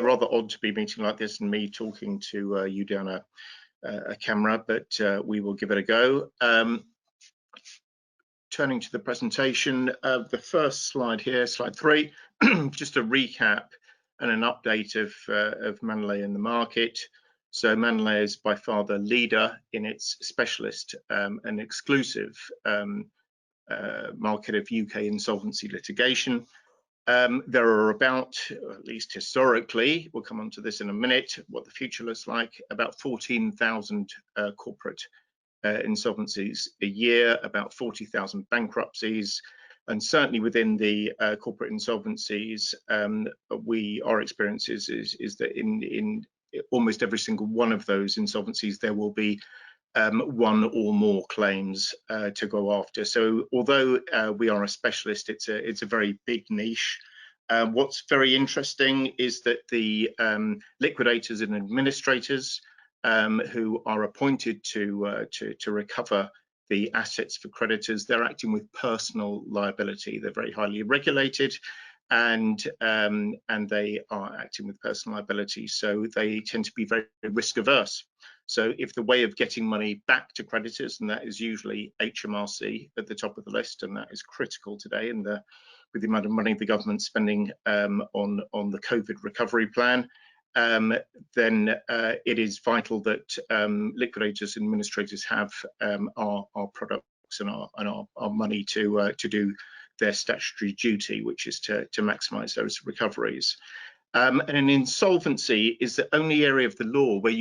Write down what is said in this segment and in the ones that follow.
Rather odd to be meeting like this and me talking to you down a camera, but we will give it a go. Turning to the presentation, the first slide here, slide 3, just a recap and an update of Manolete in the market. So Manolete is by far the leader in its specialist and exclusive market of UK insolvency litigation. There are about, at least historically, we'll come on to this in a minute, what the future looks like, about 14,000 corporate insolvencies a year, about 40,000 bankruptcies, and certainly within the corporate insolvencies, our experience is that in almost every single one of those insolvencies, there will be one or more claims to go after. So although we are a specialist, it's a very big niche. What's very interesting is that the liquidators and administrators who are appointed to recover the assets for creditors, they're acting with personal liability. They're very highly regulated, and they are acting with personal liability, so they tend to be very risk averse. So if the way of getting money back to creditors, and that is usually HMRC at the top of the list, and that is critical today in with the amount of money the government's spending on the COVID recovery plan, then it is vital that liquidators and administrators have our products and our money to do their statutory duty, which is to maximise those recoveries. And an insolvency is the only area of the law where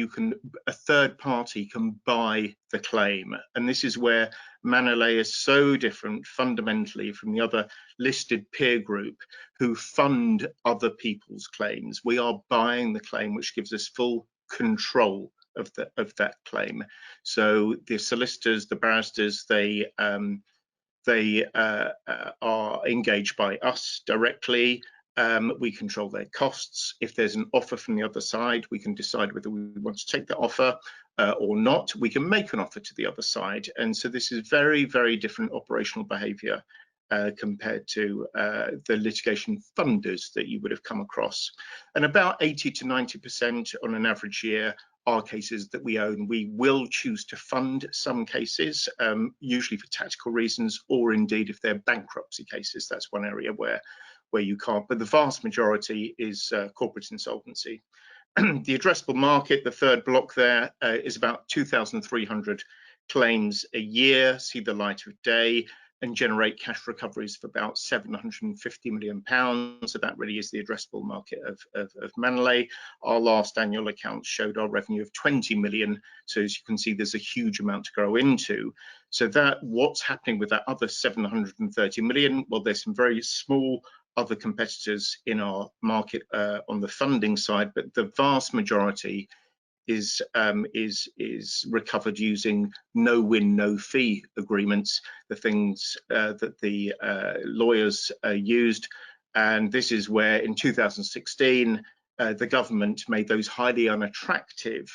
a third party can buy the claim. And this is where Manolete is so different fundamentally from the other listed peer group who fund other people's claims. We are buying the claim, which gives us full control of that claim. So the solicitors, the barristers, they are engaged by us directly. We control their costs. If there's an offer from the other side, we can decide whether we want to take the offer or not. We can make an offer to the other side. And so this is very, very different operational behavior compared to the litigation funders that you would have come across. And about 80 to 90% on an average year are cases that we own. We will choose to fund some cases, usually for tactical reasons, or indeed if they're bankruptcy cases. That's one area where you can't, but the vast majority is corporate insolvency. The addressable market, the third block there, is about 2,300 claims a year, see the light of day, and generate cash recoveries of about £750 million. So that really is the addressable market of Manolete. Our last annual account showed our revenue of 20 million. So as you can see, there's a huge amount to grow into. So what's happening with that other 730 million? Well, there's some very small other competitors in our market on the funding side, but the vast majority is recovered using no win, no fee agreements, the things that the lawyers used. And this is where in 2016 the government made those highly unattractive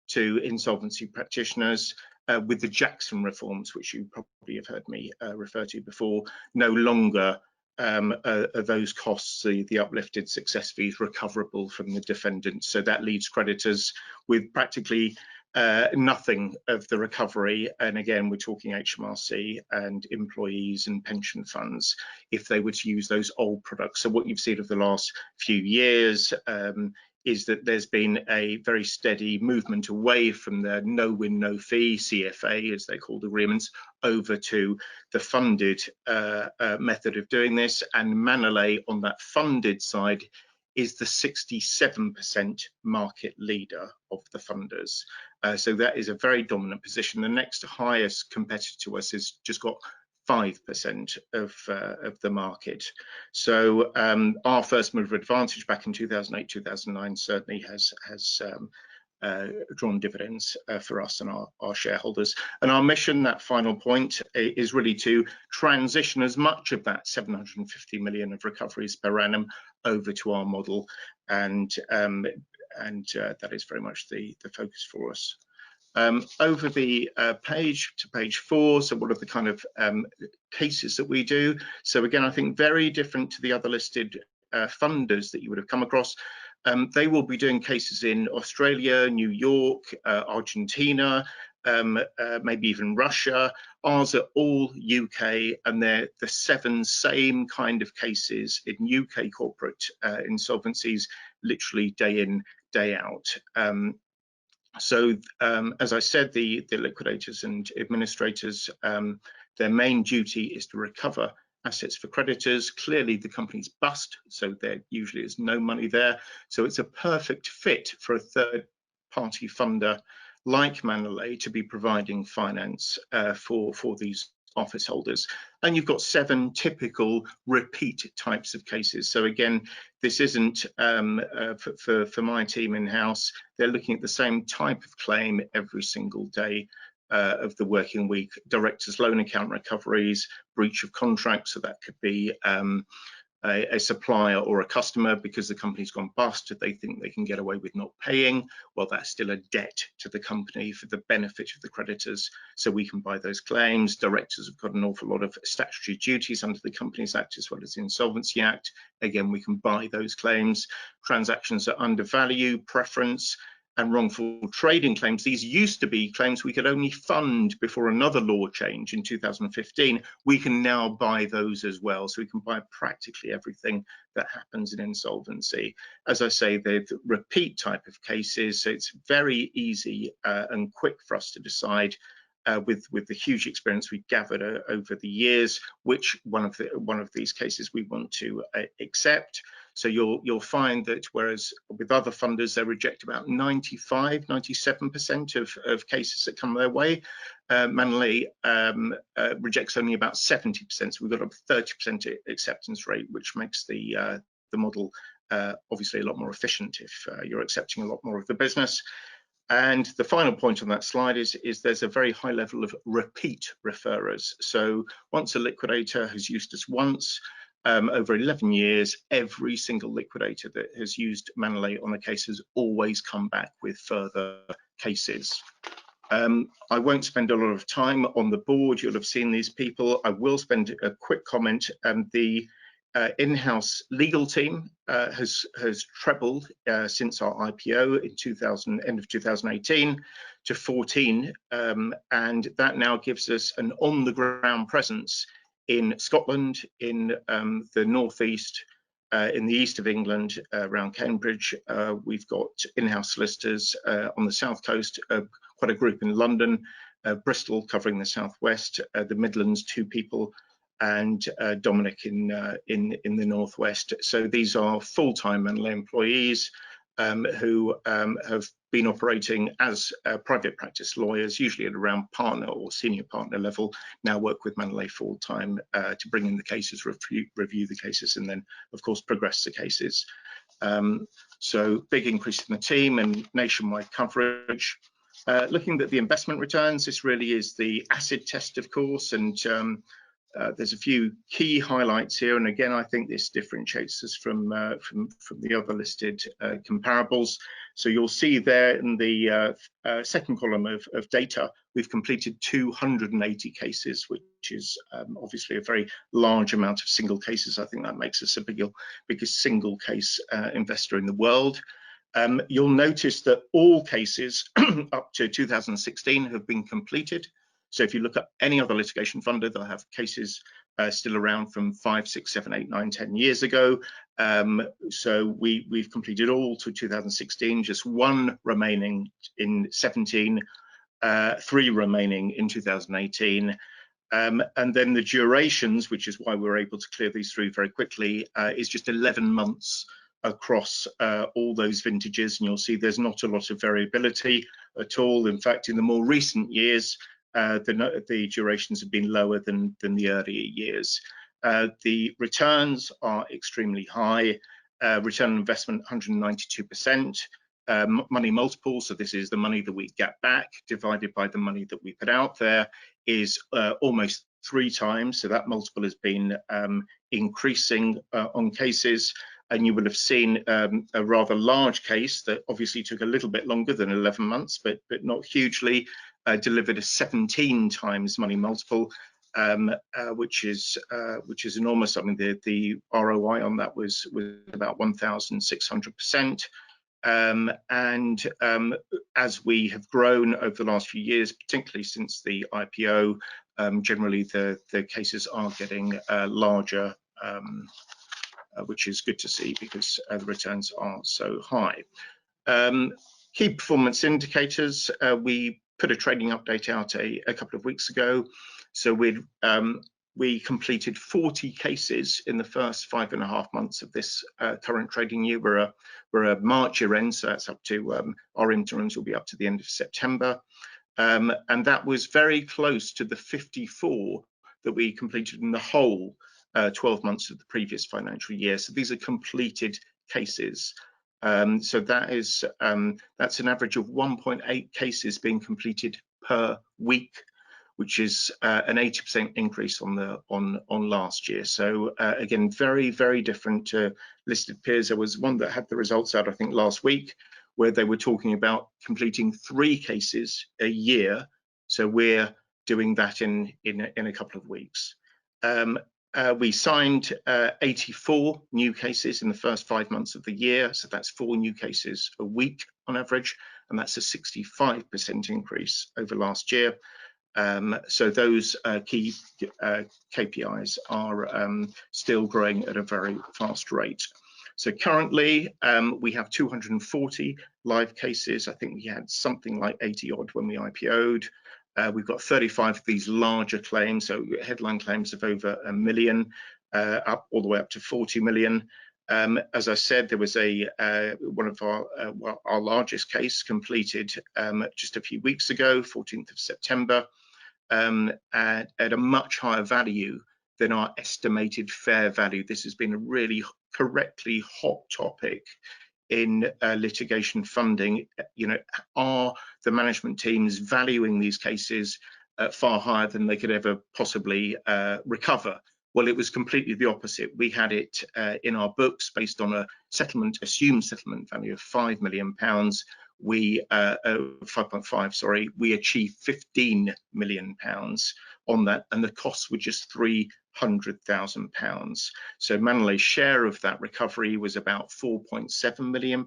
to insolvency practitioners with the Jackson reforms, which you probably have heard me refer to before. No longer are those costs, the uplifted success fees, recoverable from the defendant. So that leaves creditors with practically nothing of the recovery. And again, we're talking HMRC and employees and pension funds if they were to use those old products. So what you've seen of the last few years is that there's been a very steady movement away from the no win, no fee, CFA as they called agreements, over to the funded method of doing this. And Manolete on that funded side is the 67% market leader of the funders. So that is a very dominant position. The next highest competitor to us has just got 5% of the market. So our first mover advantage back in 2008, 2009 certainly has drawn dividends for us and our shareholders. And our mission, that final point, is really to transition as much of that 750 million of recoveries per annum over to our model, and that is very much the focus for us. Over the page to page 4, so what are the kind of cases that we do? So again, I think very different to the other listed funders that you would have come across. They will be doing cases in Australia, New York, Argentina, maybe even Russia. Ours are all UK, and they're the 7 same kind of cases in UK corporate insolvencies, literally day in, day out. So as I said, the liquidators and administrators, their main duty is to recover assets for creditors. Clearly the company's bust, so there usually is no money there. So it's a perfect fit for a third party funder like Manolete to be providing finance for these office holders. And you've got 7 typical repeat types of cases. So again, this isn't for my team in-house. They're looking at the same type of claim every single day of the working week. Directors' loan account recoveries, breach of contract, so that could be a supplier or a customer because the company's gone bust, they think they can get away with not paying. Well, that's still a debt to the company for the benefit of the creditors, so we can buy those claims. Directors have got an awful lot of statutory duties under the Companies Act as well as the Insolvency Act. Again, we can buy those claims. Transactions that undervalue, preference, and wrongful trading claims. These used to be claims we could only fund before another law change in 2015. We can now buy those as well. So we can buy practically everything that happens in insolvency. As I say, they're the repeat type of cases. So it's very easy and quick for us to decide with the huge experience we've gathered over the years, which one of these cases we want to accept. So you'll find that whereas with other funders they reject about 95–97% of cases that come their way, Manolete rejects only about 70%. So we've got a 30% acceptance rate, which makes the model obviously a lot more efficient if you're accepting a lot more of the business. And the final point on that slide is there's a very high level of repeat referrers. So once a liquidator has used us once, over 11 years, every single liquidator that has used Manolete on a case has always come back with further cases. I won't spend a lot of time on the board. You'll have seen these people. I will spend a quick comment. The in-house legal team has trebled since our IPO in end of 2018 to 14, and that now gives us an on-the-ground presence in Scotland, in the northeast, in the east of England, around Cambridge. We've got in-house solicitors on the south coast, quite a group in London, Bristol covering the southwest, the Midlands, 2 people, and Dominic in the northwest. So these are full-time Manolete employees who have been operating as private practice lawyers, usually at around partner or senior partner level, now work with Manolete full-time to bring in the cases, review the cases, and then of course progress the cases. So big increase in the team and nationwide coverage. Looking at the investment returns, this really is the acid test, of course, and there's a few key highlights here, and again I think this differentiates us from the other listed comparables. So you'll see there in the second column of data, we've completed 280 cases, which is obviously a very large amount of single cases. I think that makes us the biggest single case investor in the world. You'll notice that all cases up to 2016 have been completed. So if you look at any other litigation funder, they'll have cases still around from 5, 6, 7, 8, 9, 10 years ago. So we've completed all to 2016, just 1 remaining in 17, 3 remaining in 2018. And then the durations, which is why we're able to clear these through very quickly, is just 11 months across all those vintages. And you'll see there's not a lot of variability at all. In fact, in the more recent years, the durations have been lower than the earlier years. The returns are extremely high. Return on investment 192%. Money multiple, so this is the money that we get back divided by the money that we put out there, is almost 3 times. So that multiple has been increasing on cases. and you will have seen a rather large case that obviously took a little bit longer than 11 months, but not hugely, delivered a 17 times money multiple, which is enormous. I mean, the ROI on that was about 1,600%. As we have grown over the last few years, particularly since the IPO, generally the cases are getting larger, which is good to see because the returns are so high. Key performance indicators, we put a trading update out a couple of weeks ago. So we completed 40 cases in the first 5.5 months of this current trading year. We're a March year end, so that's up to our interims will be up to the end of September. And that was very close to the 54 that we completed in the whole 12 months of the previous financial year. So these are completed cases. So that's an average of 1.8 cases being completed per week, which is an 80% increase on last year. So again, very, very different to listed peers. There was one that had the results out, I think, last week, where they were talking about completing 3 cases a year. So we're doing that in a couple of weeks. We signed 84 new cases in the first 5 months of the year. So that's 4 new cases a week on average, and that's a 65% increase over last year. So those key KPIs are still growing at a very fast rate. So currently we have 240 live cases. I think we had something like 80 odd when we IPO'd. We've got 35 of these larger claims, so headline claims of over $1 million, up all the way up to 40 million. As I said, there was one of our largest case completed just a few weeks ago, 14th of September, at a much higher value than our estimated fair value. This has been a really correctly hot topic in litigation funding. You know, are the management teams valuing these cases far higher than they could ever possibly recover? Well, it was completely the opposite. We had it in our books based on a assumed settlement value of £5 million. We 5.5, sorry, we achieved £15 million on that, and the costs were just £300,000. So Manolete's share of that recovery was about £4.7 million.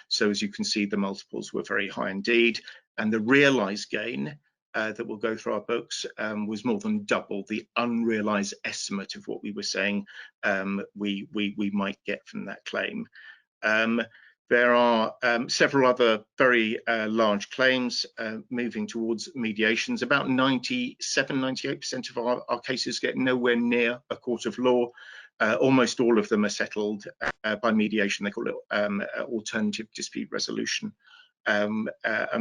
So as you can see, the multiples were very high indeed, and the realized gain that will go through our books was more than double the unrealized estimate of what we were saying we might get from that claim. There are several other very large claims moving towards mediations. About 97–98% of our cases get nowhere near a court of law. Almost all of them are settled by mediation. They call it alternative dispute resolution. And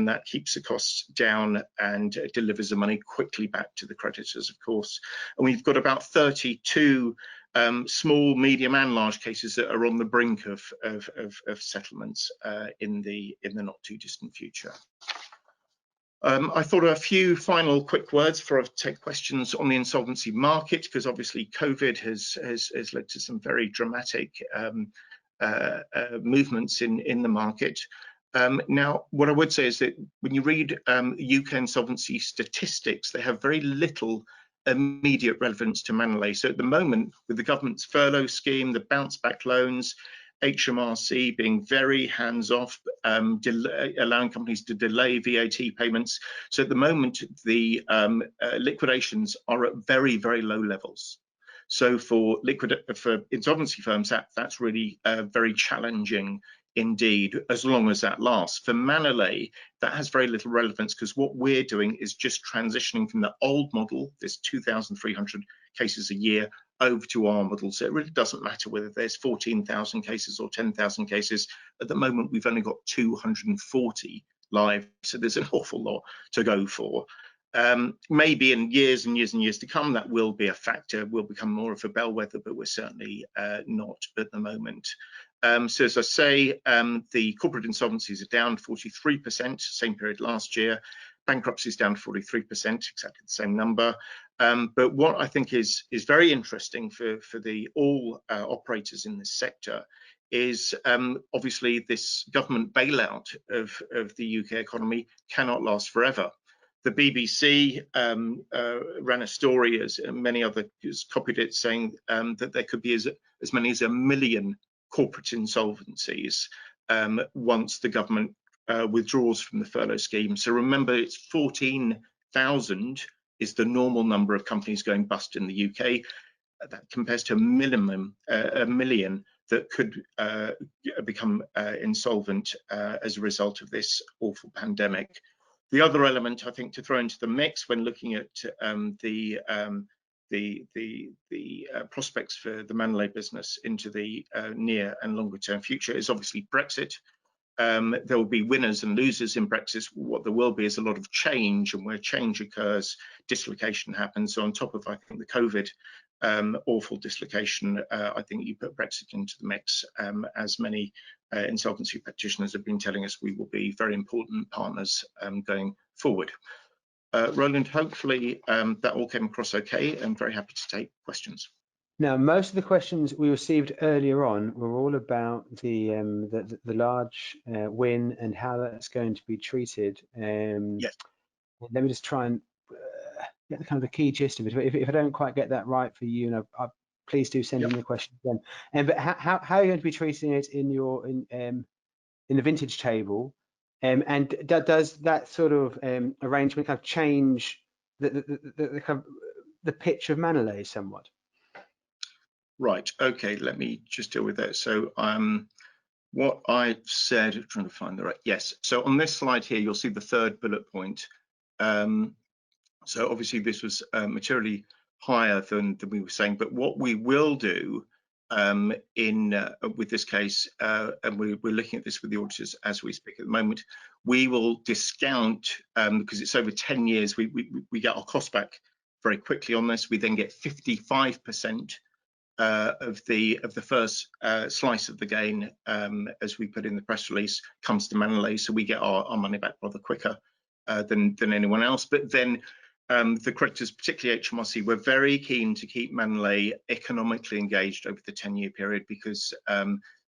that keeps the costs down and delivers the money quickly back to the creditors, of course. And we've got about 32 small, medium and large cases that are on the brink of settlements in the not too distant future. I thought a few final quick words before I take questions on the insolvency market, because obviously COVID has led to some very dramatic movements in the market. Now, what I would say is that when you read UK insolvency statistics, they have very little immediate relevance to Manolete. So at the moment, with the government's furlough scheme, the bounce back loans, HMRC being very hands-off, allowing companies to delay VAT payments. So at the moment, the liquidations are at very, very low levels. So for insolvency firms, that's really very challenging indeed, as long as that lasts. For Manolete, that has very little relevance, because what we're doing is just transitioning from the old model, this 2,300 cases a year, over to our model. So it really doesn't matter whether there's 14,000 cases or 10,000 cases. At the moment, we've only got 240 live, so there's an awful lot to go for. Maybe in years and years and years to come, that will be a factor, will become more of a bellwether, but we're certainly not at the moment. So as I say, the corporate insolvencies are down 43%, same period last year, bankruptcies down 43%, exactly the same number. But what I think is very interesting for all operators in this sector is obviously this government bailout of the UK economy cannot last forever. The BBC ran a story, as many others copied it, saying that there could be as many as 1 million corporate insolvencies once the government withdraws from the furlough scheme. So remember, it's 14,000 is the normal number of companies going bust in the UK. That compares to a minimum 1 million that could become insolvent as a result of this awful pandemic. The other element I think to throw into the mix when looking at the prospects for the Manolete business into the near and longer term future is obviously Brexit. There will be winners and losers in Brexit. What there will be is a lot of change, and where change occurs, dislocation happens. So on top of, I think, the COVID awful dislocation, I think you put Brexit into the mix, as many insolvency practitioners have been telling us we will be very important partners going forward. Roland, hopefully that all came across okay. I'm very happy to take questions. Now, most of the questions we received earlier on were all about the large win and how that's going to be treated. Yes. Let me just try and get the kind of the key gist of it. If I don't quite get that right for you, please do send in the question again. But how are you going to be treating it in your in the vintage table? And does that sort of arrangement kind of change the kind of the pitch of Manolete somewhat? Right, okay, let me just deal with that. So what I said, I'm trying to find the right, yes. So on this slide here, you'll see the third bullet point. So obviously this was materially higher than we were saying, but what we will do with this case, and we're looking at this with the auditors as we speak at the moment, we will discount, because it's over 10 years, we get our cost back very quickly on this. We then get 55% of the first slice of the gain, as we put in the press release, comes to Manolete, so we get our money back rather quicker than anyone else. But then the creditors, particularly HMRC, were very keen to keep Manolete economically engaged over the 10-year period, because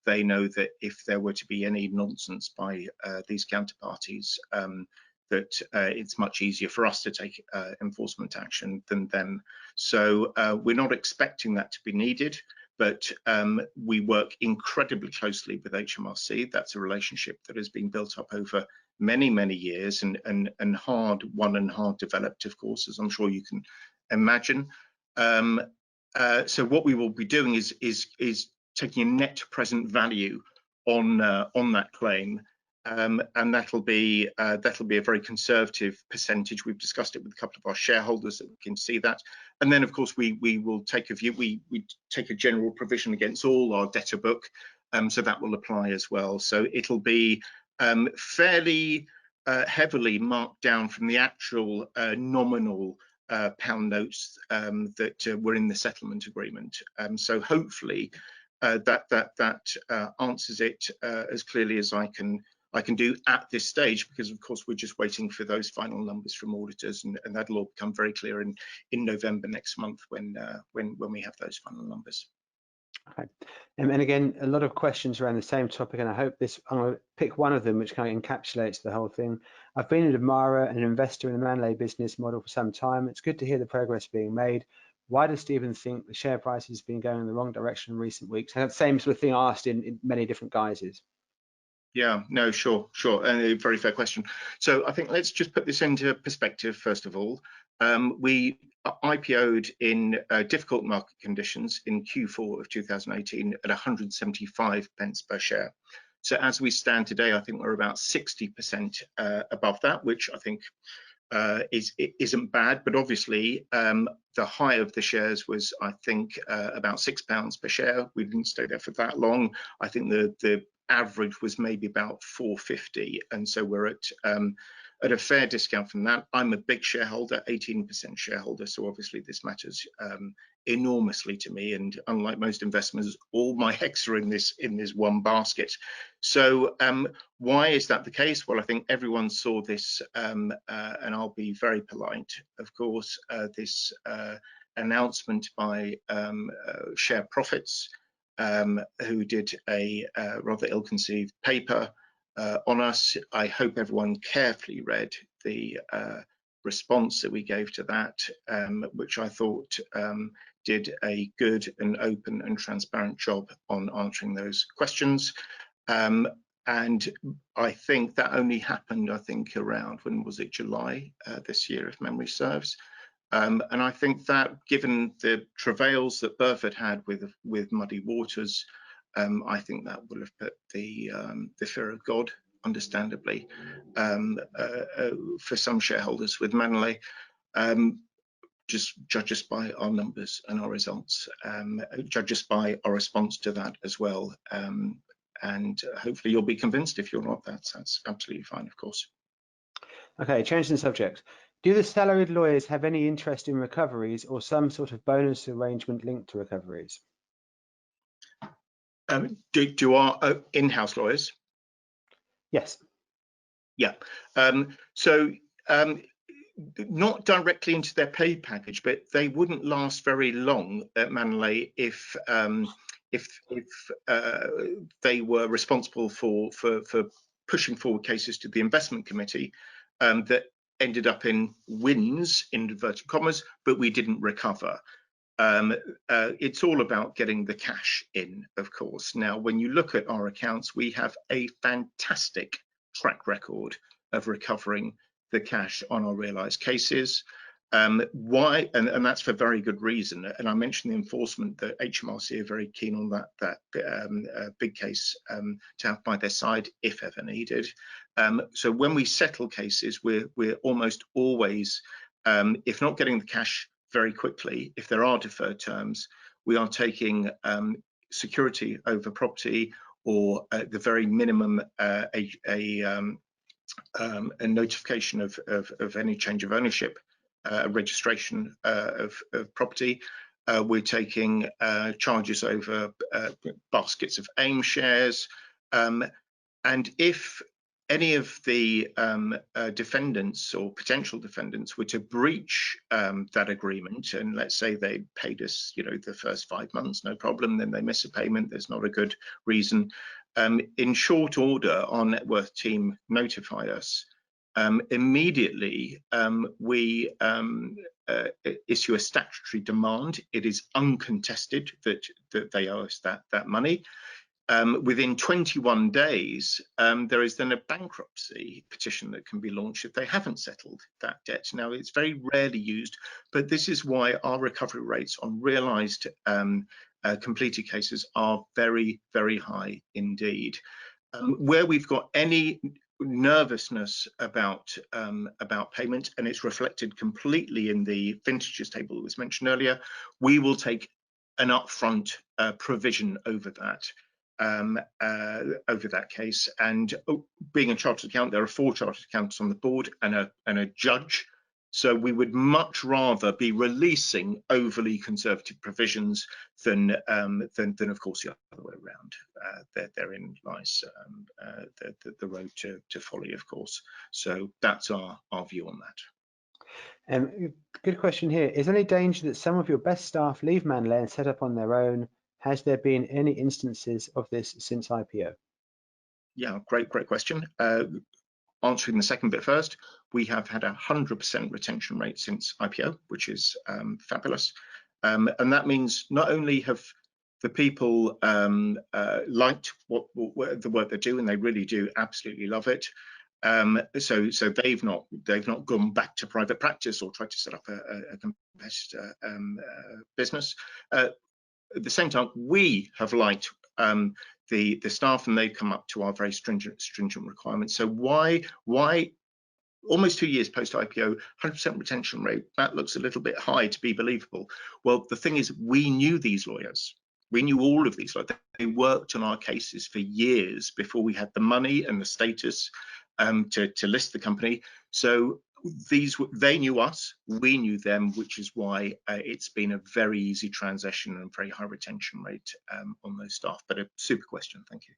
they know that if there were to be any nonsense by these counterparties, that it's much easier for us to take enforcement action than them. So we're not expecting that to be needed, but we work incredibly closely with HMRC. That's a relationship that has been built up over many, many years, and hard won and hard developed, of course, as I'm sure you can imagine. So what we will be doing is taking a net present value on that claim. And that'll be a very conservative percentage. We've discussed it with a couple of our shareholders that we can see that. And then, of course, we will take a view. We take a general provision against all our debtor book, so that will apply as well. So it'll be fairly heavily marked down from the actual nominal pound notes that were in the settlement agreement. So hopefully that answers it as clearly as I can do at this stage, because of course we're just waiting for those final numbers from auditors, and that'll all become very clear in November next month when we have those final numbers. Okay, and again, a lot of questions around the same topic, and I hope I'm going to pick one of them which kind of encapsulates the whole thing. I've been an admirer and an investor in the Manolete business model for some time. It's good to hear the progress being made. Why does Stephen think the share price has been going in the wrong direction in recent weeks? And that same sort of thing asked in many different guises. Yeah, no, sure, and a very fair question. So I think let's just put this into perspective first of all. We IPO'd in difficult market conditions in Q4 of 2018 at 175 pence per share. So as we stand today, I think we're about 60% above that, which I think isn't bad. But obviously, the high of the shares was, I think, about £6 per share. We didn't stay there for that long. I think the average was maybe about 4.50, and so we're at at a fair discount from that. I'm a big shareholder, 18% shareholder, so obviously this matters enormously to me. And unlike most investments, all my eggs are in this one basket. So why is that the case? Well, I think everyone saw this, and I'll be very polite. Of course, this announcement by Share Profits, who did a rather ill-conceived paper on us. I hope everyone carefully read the response that we gave to that, which I thought did a good and open and transparent job on answering those questions. And I think that only happened, around, when was it, July this year, if memory serves. And I think that, given the travails that Burford had with Muddy Waters, I think that will have put the fear of God, understandably, for some shareholders with Manolete. Just judge us by our numbers and our results. Judge us by our response to that as well. And hopefully you'll be convinced. If you're not, that's absolutely fine, of course. Okay, changing the subject. Do the salaried lawyers have any interest in recoveries or some sort of bonus arrangement linked to recoveries? Do our in-house lawyers? Yes. Yeah. Not directly into their pay package, but they wouldn't last very long at Manolete if they were responsible for pushing forward cases to the investment committee that ended up in wins, in inverted commas, but we didn't recover. It's all about getting the cash in, of course. Now, when you look at our accounts, we have a fantastic track record of recovering the cash on our realized cases. Why? And that's for very good reason. And I mentioned the enforcement, that HMRC are very keen on that big case to have by their side if ever needed. So when we settle cases, we're almost always, if not getting the cash very quickly, if there are deferred terms, we are taking security over property, or at the very minimum a notification of any change of ownership, registration of property. We're taking charges over baskets of AIM shares, and if any of the defendants or potential defendants were to breach that agreement, and let's say they paid us, the first 5 months, no problem, then they miss a payment, there's not a good reason. In short order, our net worth team notify us. Immediately, we issue a statutory demand. It is uncontested that they owe us that money. Within 21 days, there is then a bankruptcy petition that can be launched if they haven't settled that debt. Now, it's very rarely used, but this is why our recovery rates on realised completed cases are very, very high indeed. Where we've got any nervousness about payment, and it's reflected completely in the vintages table that was mentioned earlier, we will take an upfront provision over that case. And being a chartered accountant, there are 4 chartered accountants on the board and a judge. So we would much rather be releasing overly conservative provisions than of course the other way around. Therein lies the road to folly, of course. So that's our view on that. Good question here. Is there any danger that some of your best staff leave Manolete and set up on their own? Has there been any instances of this since IPO? Yeah, great question. Answering the second bit first, we have had 100% retention rate since IPO, which is fabulous. And that means not only have the people liked the work they do, and they really do absolutely love it. So they've not gone back to private practice or tried to set up a competitor business. At the same time, we have liked the staff, and they've come up to our very stringent requirements. So why almost 2 years post IPO, 100% retention rate, that looks a little bit high to be believable. Well, the thing is, we knew these lawyers. We knew all of these lawyers. They worked on our cases for years before we had the money and the status to list the company. So they knew us, we knew them, which is why it's been a very easy transition and very high retention rate on those staff. But a super question, thank you.